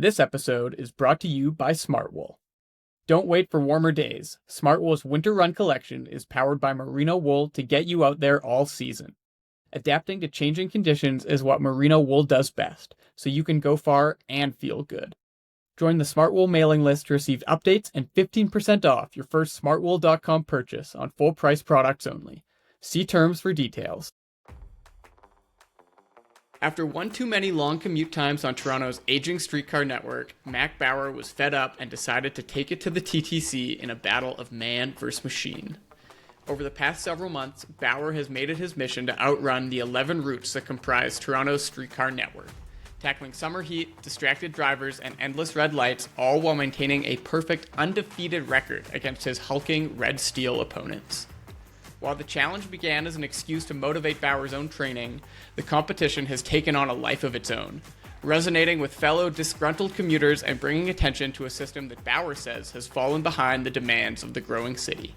This episode is brought to you by Smartwool. Don't wait for warmer days. Smartwool's Winter Run collection is powered by merino wool to get you out there all season. Adapting to changing conditions is what merino wool does best, so you can go far and feel good. Join the Smartwool mailing list to receive updates and 15% off your first smartwool.com purchase on full price products only. See terms for details. After one too many long commute times on Toronto's aging streetcar network, Mac Bauer was fed up and decided to take it to the TTC in a battle of man versus machine. Over the past several months, Bauer has made it his mission to outrun the 11 routes that comprise Toronto's streetcar network, tackling summer heat, distracted drivers, and endless red lights, all while maintaining a perfect undefeated record against his hulking red steel opponents. While the challenge began as an excuse to motivate Bauer's own training, the competition has taken on a life of its own, resonating with fellow disgruntled commuters and bringing attention to a system that Bauer says has fallen behind the demands of the growing city.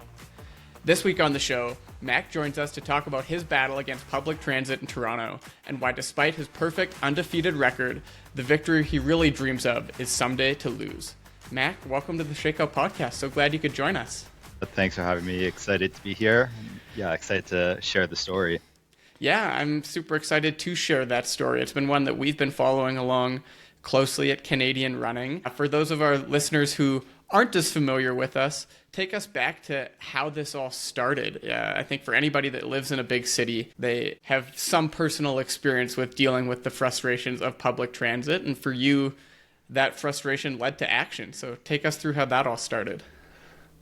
This week on the show, Mac joins us to talk about his battle against public transit in Toronto and why, despite his perfect undefeated record, the victory he really dreams of is someday to lose. Mac, welcome to the Shakeout Podcast. So glad you could join us. Thanks for having me. Excited to be here. Yeah, excited to share the story. Yeah, I'm super excited to share that story. It's been one that we've been following along closely at Canadian Running. For those of our listeners who aren't as familiar with us, take us back to how this all started. I think for anybody that lives in a big city, they have some personal experience with dealing with the frustrations of public transit. And for you, that frustration led to action. So take us through how that all started.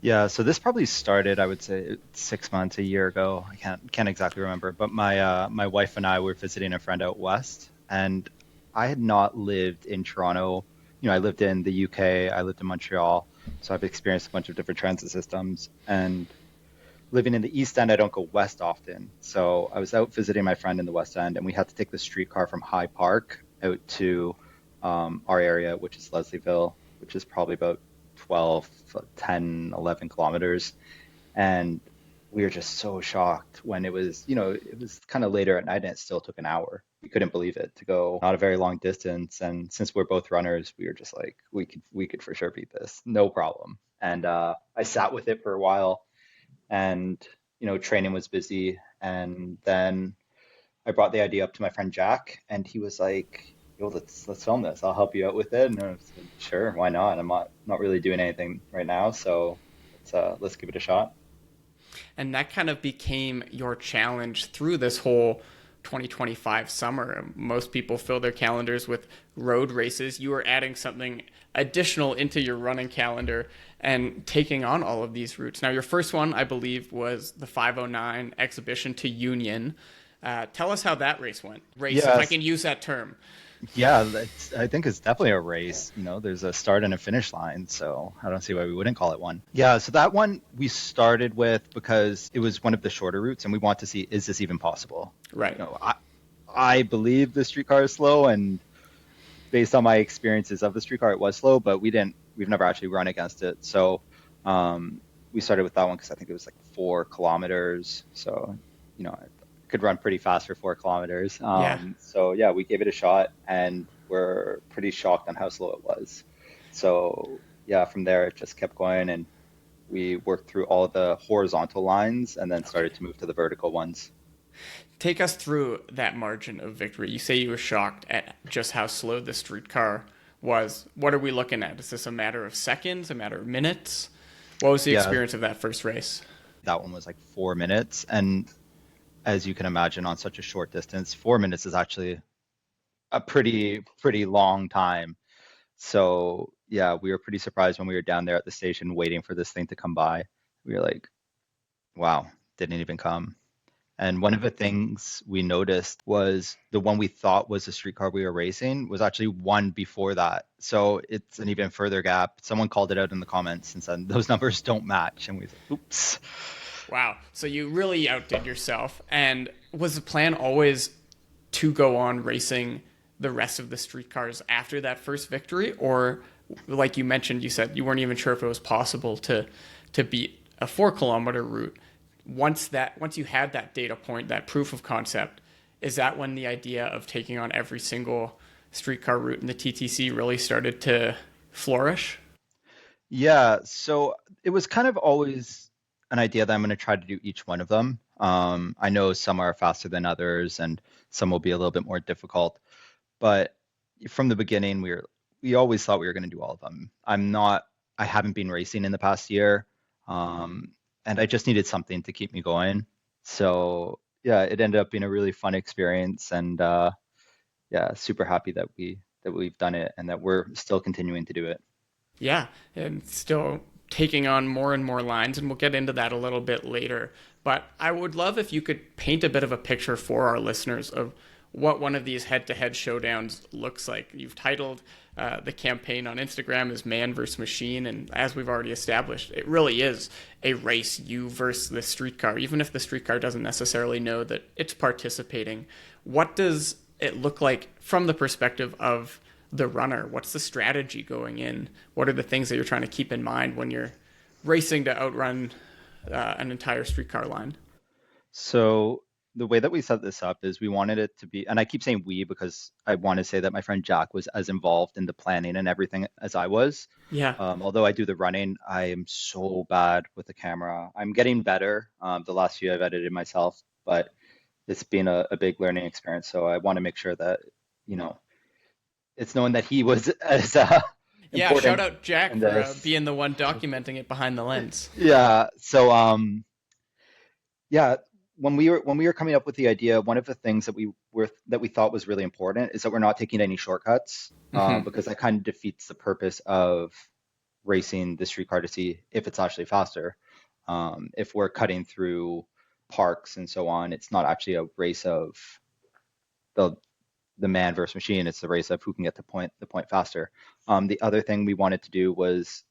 Yeah, so this probably started, I would say, 6 months, a year ago. I can't exactly remember, but my wife and I were visiting a friend out west, and I had not lived in Toronto. I lived in the UK, I lived in Montreal, so I've experienced a bunch of different transit systems. And living in the East End, I don't go west often. So I was out visiting my friend in the West End, and we had to take the streetcar from High Park out to our area, which is Leslieville, which is probably about 12, 10, 11 kilometers. And we were just so shocked when it was kind of later at night and it still took an hour. We couldn't believe it to go not a very long distance. And since we're both runners, we were just like, we could for sure beat this, no problem. And I sat with it for a while, and training was busy. And then I brought the idea up to my friend Jack, and he was like, yo, let's film this. I'll help you out with it. And I was like, sure, why not? I'm not really doing anything right now, so let's give it a shot. And that kind of became your challenge through this whole 2025 summer. Most people fill their calendars with road races. You were adding something additional into your running calendar and taking on all of these routes. Now, your first one, I believe, was the 509 exhibition to Union. Tell us how that race went. If I can use that term. Yeah, I think it's definitely a race. There's a start and a finish line, so I don't see why we wouldn't call it one. Yeah, so that one we started with because it was one of the shorter routes, and we want to see, is this even possible? Right. I believe the streetcar is slow, and based on my experiences of the streetcar, it was slow, but we've never actually run against it. So we started with that one because I think it was like 4 kilometers. So, could run pretty fast for 4 kilometers. So yeah, we gave it a shot, and we're pretty shocked on how slow it was. So yeah, from there it just kept going, and we worked through all the horizontal lines and then started to move to the vertical ones. Take us through that margin of victory. You say you were shocked at just how slow the streetcar was. What are we looking at? Is this a matter of seconds, a matter of minutes? What was the experience of that first race? That one was like 4 minutes, and as you can imagine, on such a short distance, 4 minutes is actually a pretty long time. So yeah, we were pretty surprised when we were down there at the station waiting for this thing to come by. We were like, wow, didn't even come. And one of the things we noticed was the one we thought was the streetcar we were racing was actually one before that. So it's an even further gap. Someone called it out in the comments and said, those numbers don't match. And we said, oops. Wow. So you really outdid yourself. And was the plan always to go on racing the rest of the streetcars after that first victory? Or like you mentioned, you said you weren't even sure if it was possible to beat a 4 kilometer route. Once you had that data point, that proof of concept, is that when the idea of taking on every single streetcar route and the TTC really started to flourish? Yeah, so it was kind of always an idea that I'm going to try to do each one of them. I know some are faster than others, and some will be a little bit more difficult. But from the beginning, we always thought we were going to do all of them. I haven't been racing in the past year, um, and I just needed something to keep me going. So yeah, it ended up being a really fun experience, and yeah, super happy that we've done it and that we're still continuing to do it. Yeah, and still taking on more and more lines, and we'll get into that a little bit later. But I would love if you could paint a bit of a picture for our listeners of what one of these head-to-head showdowns looks like. You've titled the campaign on Instagram as Man versus Machine, and as we've already established, it really is a race, you versus the streetcar, even if the streetcar doesn't necessarily know that it's participating. What does it look like from the perspective of the runner? What's the strategy going in? What are the things that you're trying to keep in mind when you're racing to outrun an entire streetcar line? So the way that we set this up is we wanted it to be, and I keep saying we because I want to say that my friend Jack was as involved in the planning and everything as I was. Yeah. Although I do the running, I am so bad with the camera. I'm getting better. The last few I've edited myself, but it's been a big learning experience. So I want to make sure that, you know, it's known that he was as Yeah, shout important out Jack in for this. being the one documenting it behind the lens. Yeah. So yeah, when we were coming up with the idea, one of the things that we thought was really important is that we're not taking any shortcuts, Hmm. because that kind of defeats the purpose of racing the streetcar to see if it's actually faster. If we're cutting through parks and so on, it's not actually a race of the the man versus machine. It's the race of who can get the point faster. The other thing we wanted to do was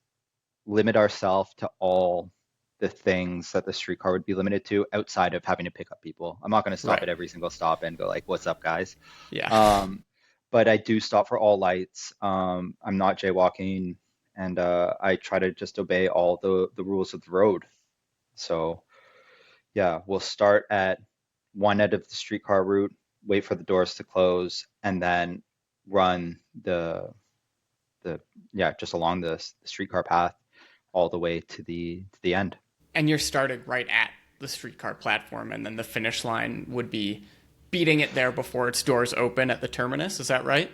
limit ourselves to all the things that the streetcar would be limited to outside of having to pick up people. I'm not going to stop Right. at every single stop and go like, "What's up, guys?" Yeah. Um, but I do stop for all lights. I'm not jaywalking, and I try to just obey all the rules of the road. So yeah, we'll start at one end of the streetcar route, wait for the doors to close, and then run the yeah just along the streetcar path all the way to the end. And you're starting right at the streetcar platform, and then the finish line would be beating it there before its doors open at the terminus. Is that right?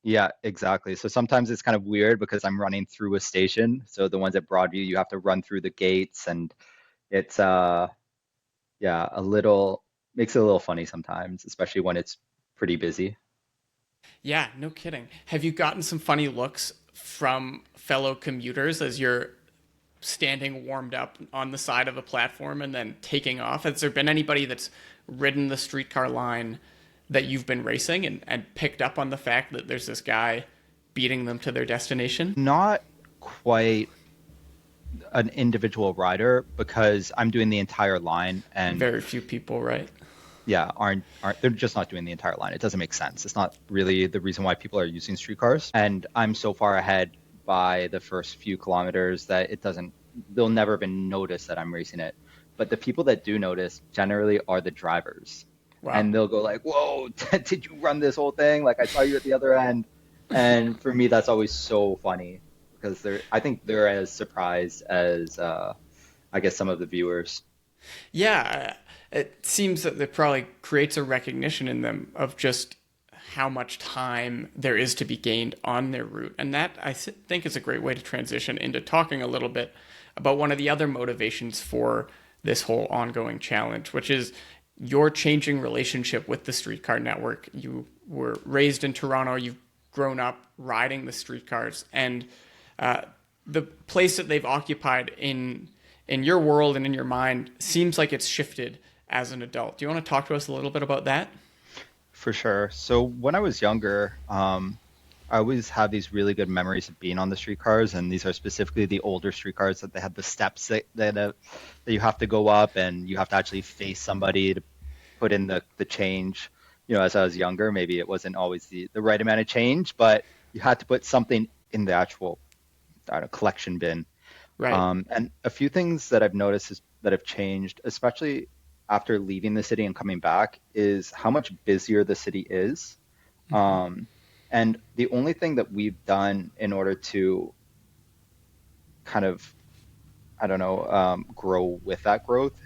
Yeah, exactly. So sometimes it's kind of weird because I'm running through a station. So the ones at Broadview, you have to run through the gates, and it's yeah, a little makes it a little funny sometimes, especially when it's pretty busy. Yeah, no kidding. Have you gotten some funny looks from fellow commuters as you're standing warmed up on the side of a platform and then taking off? Has there been anybody that's ridden the streetcar line that you've been racing and picked up on the fact that there's this guy beating them to their destination? Not quite an individual rider because I'm doing the entire line, and Very few people, right? yeah, aren't they're just not doing the entire line. It doesn't make sense. It's not really the reason why people are using streetcars. And I'm so far ahead by the first few kilometers that it doesn't they'll never even notice that I'm racing it. But the people that do notice generally are the drivers. Wow. And they'll go like, "Whoa, did you run this whole thing? Like I saw you at the other end." And for me that's always so funny because I think they're as surprised as I guess some of the viewers. Yeah, it seems that it probably creates a recognition in them of just how much time there is to be gained on their route. And that think is a great way to transition into talking a little bit about one of the other motivations for this whole ongoing challenge, which is your changing relationship with the streetcar network. You were raised in Toronto, you've grown up riding the streetcars, and uh, the place that they've occupied in your world and in your mind seems like it's shifted as an adult. Do you want to talk to us a little bit about that? For sure. So when I was younger, I always have these really good memories of being on the streetcars, and these are specifically the older streetcars that they have the steps that you have to go up, and you have to actually face somebody to put in the change. You know, as I was younger, maybe it wasn't always the right amount of change, but you had to put something in the actual, I don't know, collection bin. Right. And a few things that I've noticed that have changed, especially after leaving the city and coming back, is how much busier the city is. Um, And the only thing that we've done in order to kind of, I don't know, grow with that growth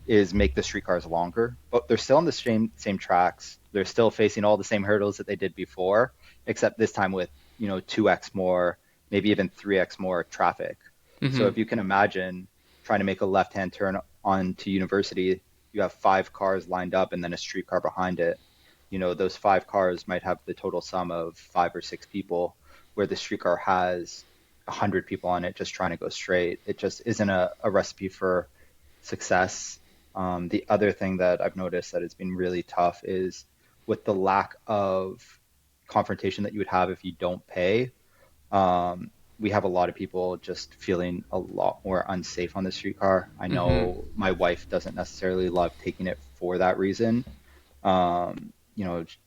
is make the streetcars longer. But they're still on the same tracks. They're still facing all the same hurdles that they did before, except this time with, 2x more, maybe even 3x more traffic. So Hmm. if you can imagine trying to make a left-hand turn onto University, you have five cars lined up and then a streetcar behind it. Those five cars might have the total sum of 5 or 6 people, where the streetcar has 100 people on it just trying to go straight. It just isn't a recipe for success. The other thing that I've noticed that has been really tough is with the lack of confrontation that you would have if you don't pay. We have a lot of people just feeling a lot more unsafe on the streetcar. I Hmm. know my wife doesn't necessarily love taking it for that reason.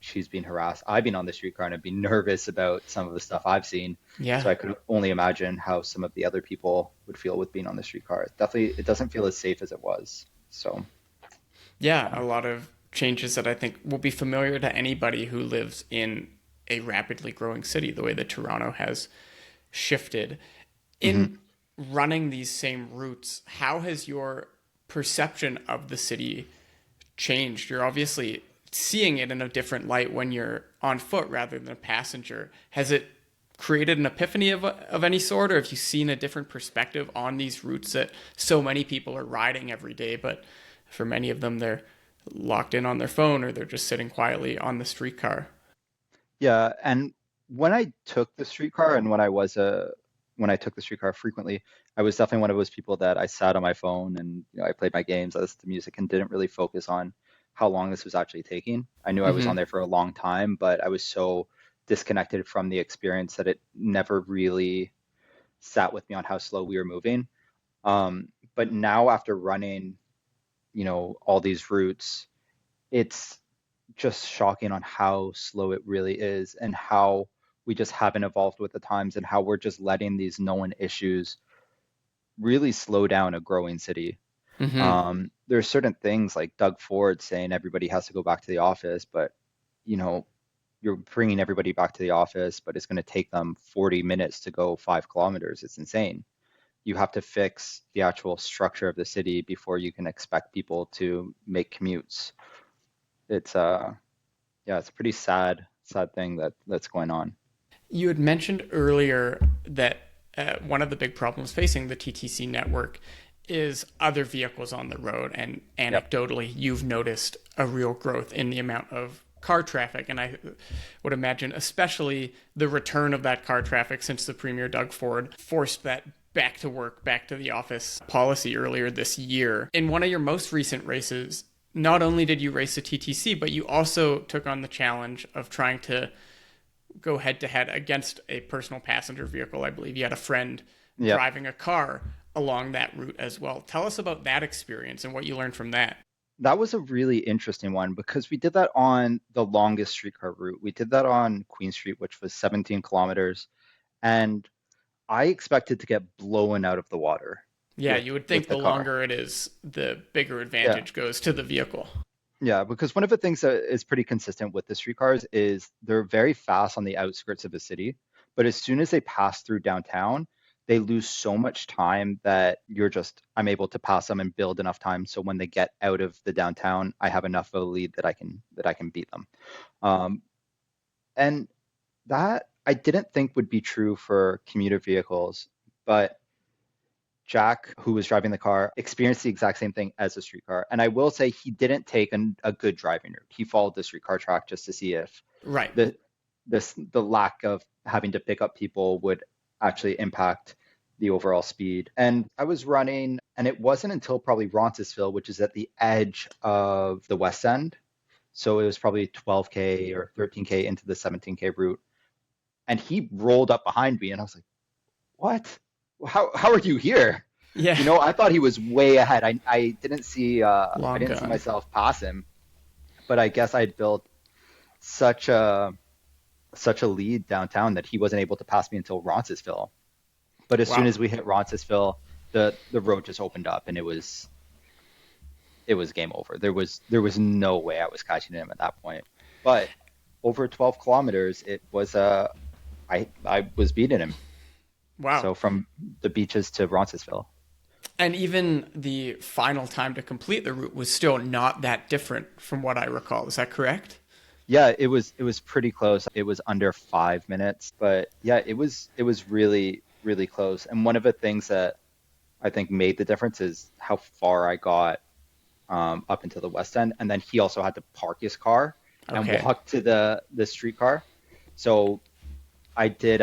She's been harassed. I've been on the streetcar and I've been nervous about some of the stuff I've seen. Yeah. So I could only imagine how some of the other people would feel with being on the streetcar. Definitely, it doesn't feel as safe as it was. So, Yeah, yeah. a lot of changes that I think will be familiar to anybody who lives in a rapidly growing city, the way that Toronto has shifted. hmm In running these same routes, how has your perception of the city changed? You're obviously seeing it in a different light when you're on foot rather than a passenger. Has it created an epiphany of any sort, or have you seen a different perspective on these routes that so many people are riding every day, but for many of them, they're locked in on their phone or they're just sitting quietly on the streetcar? Yeah, and when I took the streetcar and when I took the streetcar frequently, I was definitely one of those people that I sat on my phone and I played my games, I listened to music, and didn't really focus on how long this was actually taking. I knew I was on Hmm. there for a long time, but I was so disconnected from the experience that it never really sat with me on how slow we were moving. But now after running, all these routes, it's just shocking on how slow it really is and how we just haven't evolved with the times and how we're just letting these known issues really slow down a growing city. Hmm. There's certain things like Doug Ford saying everybody has to go back to the office, but you know, you're bringing everybody back to the office, but it's going to take them 40 minutes to go 5 kilometers. It's insane. You have to fix the actual structure of the city before you can expect people to make commutes. It's yeah, it's a pretty sad thing that's going on. You had mentioned earlier that one of the big problems facing the TTC network is other vehicles on the road. And Yep. anecdotally, you've noticed a real growth in the amount of car traffic. And I would imagine, especially the return of that car traffic since the Premier Doug Ford forced that back to work, back to the office policy earlier this year. In one of your most recent races, not only did you race the TTC, but you also took on the challenge of trying to go head to head against a personal passenger vehicle. I believe you had a friend Yep. driving a car along that route as well. Tell us about that experience and what you learned from that. That was a really interesting one because we did that on the longest streetcar route. We did that on Queen Street, which was 17 kilometers, and I expected to get blown out of the water Yeah, with you would think with the the car. longer it is, the bigger Yeah. advantage goes to the vehicle. Yeah, because one of the things that is pretty consistent with the streetcars is they're very fast on the outskirts of the city, but as soon as they pass through downtown, they lose so much time that I'm able to pass them and build enough time so when they get out of the downtown, I have enough of a lead that I can beat them. Um, and that I didn't think would be true for commuter vehicles, but Jack, who was driving the car, experienced the exact same thing as the streetcar. And I will say he didn't take a good driving route. He followed the streetcar track just to see if Right. the the lack of having to pick up people would actually impact the overall speed. And I was running, and it wasn't until probably Roncesvalles, which is at the edge of the West End. So it was probably 12K or 13K into the 17K route. And he rolled up behind me, and I was like, what? How are you here? Yeah. I thought he was way ahead. I didn't see I Long didn't see gone. myself pass him, but I guess I'd built such a such a lead downtown that he wasn't able to pass me until Roncesvalles. But as soon Wow. as we hit Roncesvalles, the road just opened up and it was game over. There was no way I was catching him at that point. But over 12 kilometers, it was I was beating him. Wow. So from the beaches to Roncesvalles. And even the final time to complete the route was still not that different from what I recall. Is that correct? Yeah, it was pretty close. It was under 5 minutes, but yeah, it was really really close. And one of the things that I think made the difference is how far I got up into the west end, and then he also had to park his car and Okay. walk to the streetcar. So I did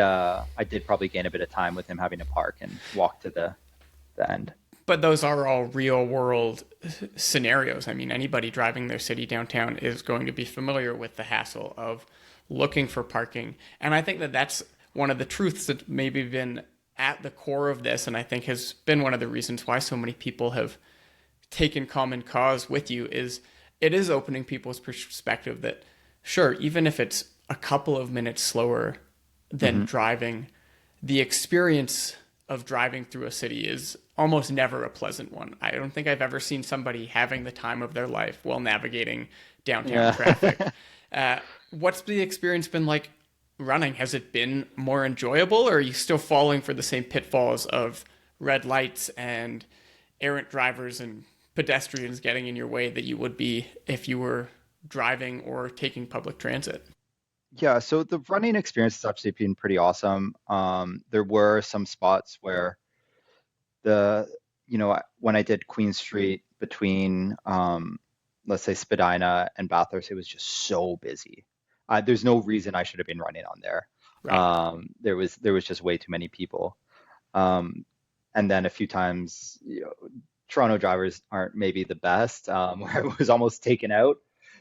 probably gain a bit of time with him having to park and walk to the end. But those are all real world scenarios. I mean, anybody driving their city downtown is going to be familiar with the hassle of looking for parking. And I think that that's one of the truths that maybe been at the core of this, and I think has been one of the reasons why so many people have taken common cause with you is it is opening people's perspective that sure, even if it's a couple of minutes slower than Hmm. driving, the experience of driving through a city is almost never a pleasant one. I don't think I've ever seen somebody having the time of their life while navigating downtown Yeah. traffic. Uh, what's the experience been like running? Has it been more enjoyable, or are you still falling for the same pitfalls of red lights and errant drivers and pedestrians getting in your way that you would be if you were driving or taking public transit? Yeah, so the running experience has actually been pretty awesome. There were some spots where the, when I did Queen Street between, let's say Spadina and Bathurst, it was just so busy. There's no reason I should have been running on there. Right. There was just way too many people. Um, and then a few times, Toronto drivers aren't maybe the best, where it was almost taken out,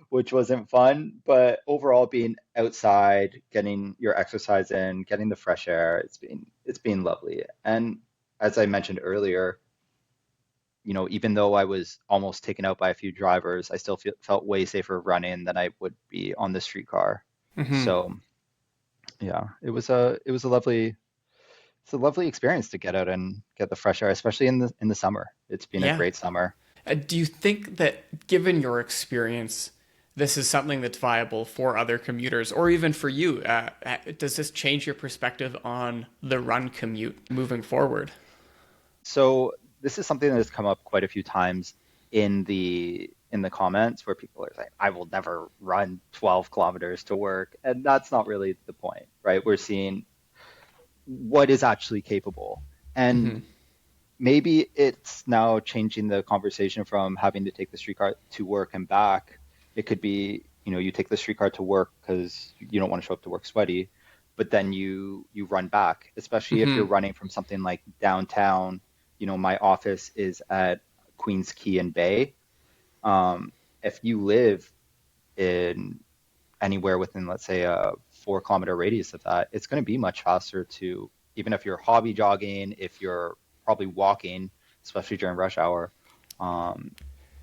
which wasn't fun. But overall, being outside, getting your exercise in, getting the fresh air, it's been lovely. And as I mentioned earlier, even though I was almost taken out by a few drivers, I still felt way safer running than I would be on the streetcar. Hmm. So yeah, it's a lovely experience to get out and get the fresh air, especially in the summer. It's been a Yeah. great summer. Do you think that, given your experience, this is something that's viable for other commuters, or even for you? Does this change your perspective on the run commute moving forward? So this is something that has come up quite a few times in the comments where people are saying, I will never run 12 kilometers to work. And that's not really the point, right? We're seeing what is actually capable. And Hmm. maybe it's now changing the conversation from having to take the streetcar to work and back. It could be, you take the streetcar to work because you don't want to show up to work sweaty, but then you run back, especially if you're Hmm. running from something like downtown. My office is at Queens Quay and Bay. If you live in anywhere within, let's say, a 4 kilometer radius of that, it's going to be much faster to, even if you're hobby jogging, if you're probably walking, especially during rush hour. Um,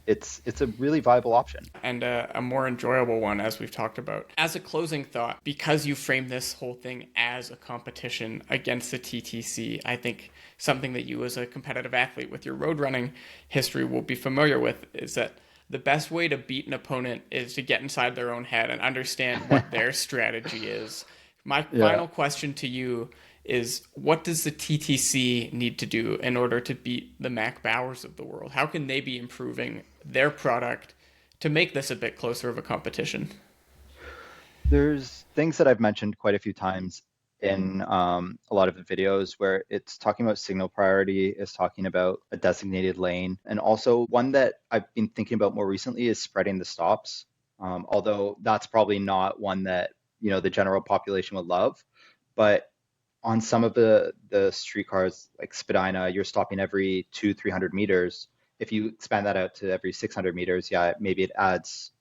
it's a really viable option. And a more enjoyable one, as we've talked about. As a closing thought, because you frame this whole thing as a competition against the TTC, I think something that you, as a competitive athlete with your road running history, will be familiar with is that the best way to beat an opponent is to get inside their own head and understand what their strategy is. My Yeah. final question to you is, what does the TTC need to do in order to beat the Mac Bowers of the world? How can they be improving their product to make this a bit closer of a competition? There's things that I've mentioned quite a few times in a lot of the videos where it's talking about signal priority, it's talking about a designated lane, and also one that I've been thinking about more recently is spreading the stops. Although that's probably not one that the general population would love, but on some of the streetcars like Spadina, you're stopping every 300 meters. If you expand that out to every 600 meters, yeah, maybe it adds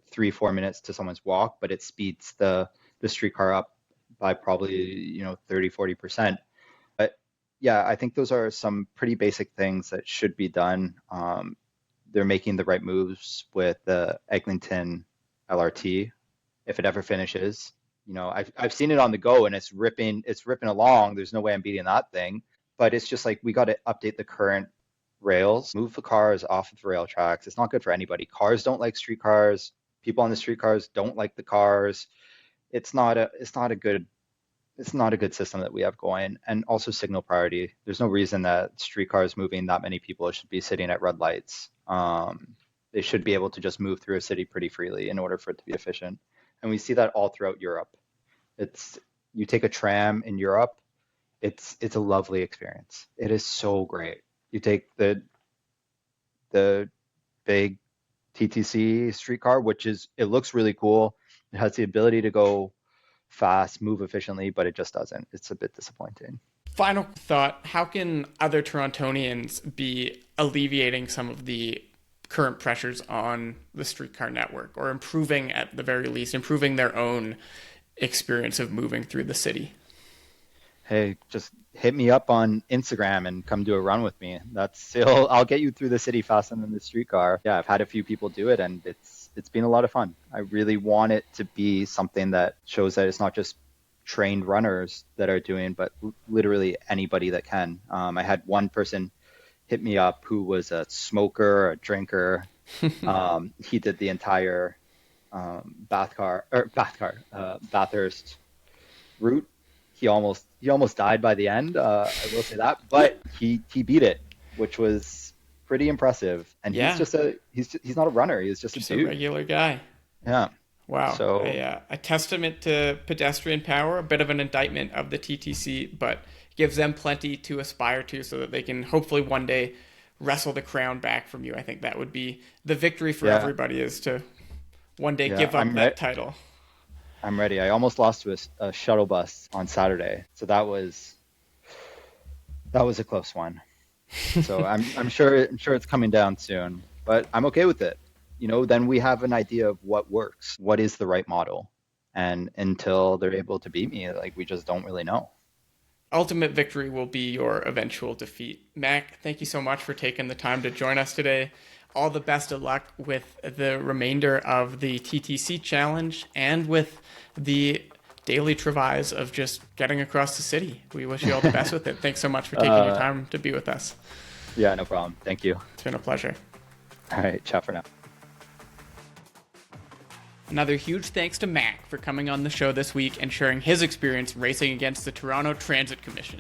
3 4 minutes to someone's walk, but it speeds the streetcar up by probably 30 40%. But yeah, I think those are some pretty basic things that should be done. They're making the right moves with the Eglinton LRT if it ever finishes. I've seen it on the go and it's ripping along. There's no way I'm beating that thing. But it's just like we got to update the current rails, move the cars off of the rail tracks. It's not good for anybody. Cars don't like streetcars. People on the streetcars don't like the cars. it's not a good system that we have going. And also signal priority. There's no reason that streetcars moving that many people should be sitting at red lights. They should be able to just move through a city pretty freely in order for it to be efficient. And we see that all throughout Europe. It's You take a tram in Europe, it's a lovely experience. It is so great. You take the big TTC streetcar, it looks really cool. It has the ability to go fast, move efficiently, but it just doesn't. It's a bit disappointing. Final thought, how can other Torontonians be alleviating some of the current pressures on the streetcar network, or improving, at the very least, improving their own experience of moving through the city? Hey, just hit me up on Instagram and come do a run with me. I'll get you through the city faster than the streetcar. Yeah, I've had a few people do it, and it's been a lot of fun. I really want it to be something that shows that it's not just trained runners that are doing, but literally anybody that can. I had one person hit me up who was a smoker, a drinker. He did the entire Bathurst route. He almost died by the end. I will say that, but he beat it, which was pretty impressive. And Yeah. he's not a runner. He's just a dude. A regular guy. Yeah. Wow. So A testament to pedestrian power, a bit of an indictment of the TTC, but gives them plenty to aspire to so that they can hopefully one day wrestle the crown back from you. I think that would be the victory for everybody, is to one day give up that title. I'm ready. I almost lost to a shuttle bus on Saturday, so that was a close one. So I'm sure it's coming down soon, but I'm okay with it. Then we have an idea of what works, what is the right model, and until they're able to beat me, we just don't really know. Ultimate victory will be your eventual defeat. Mac, thank you so much for taking the time to join us today. All the best of luck with the remainder of the TTC challenge and with the daily travails of just getting across the city. We wish you all the best with it. Thanks so much for taking your time to be with us. Yeah, no problem. Thank you. It's been a pleasure. All right, ciao for now. Another huge thanks to Mac for coming on the show this week and sharing his experience racing against the Toronto Transit Commission.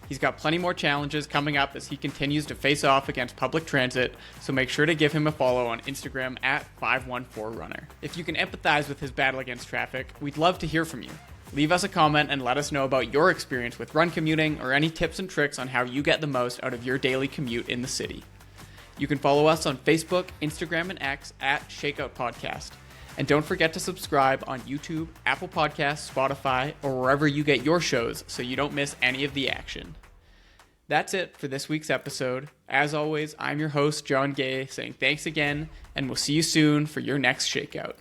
He's got plenty more challenges coming up as he continues to face off against public transit, so make sure to give him a follow on Instagram at 514runner. If you can empathize with his battle against traffic, we'd love to hear from you. Leave us a comment and let us know about your experience with run commuting or any tips and tricks on how you get the most out of your daily commute in the city. You can follow us on Facebook, Instagram, and X at Shakeout Podcast. And don't forget to subscribe on YouTube, Apple Podcasts, Spotify, or wherever you get your shows so you don't miss any of the action. That's it for this week's episode. As always, I'm your host, John Gay, saying thanks again, and we'll see you soon for your next Shakeout.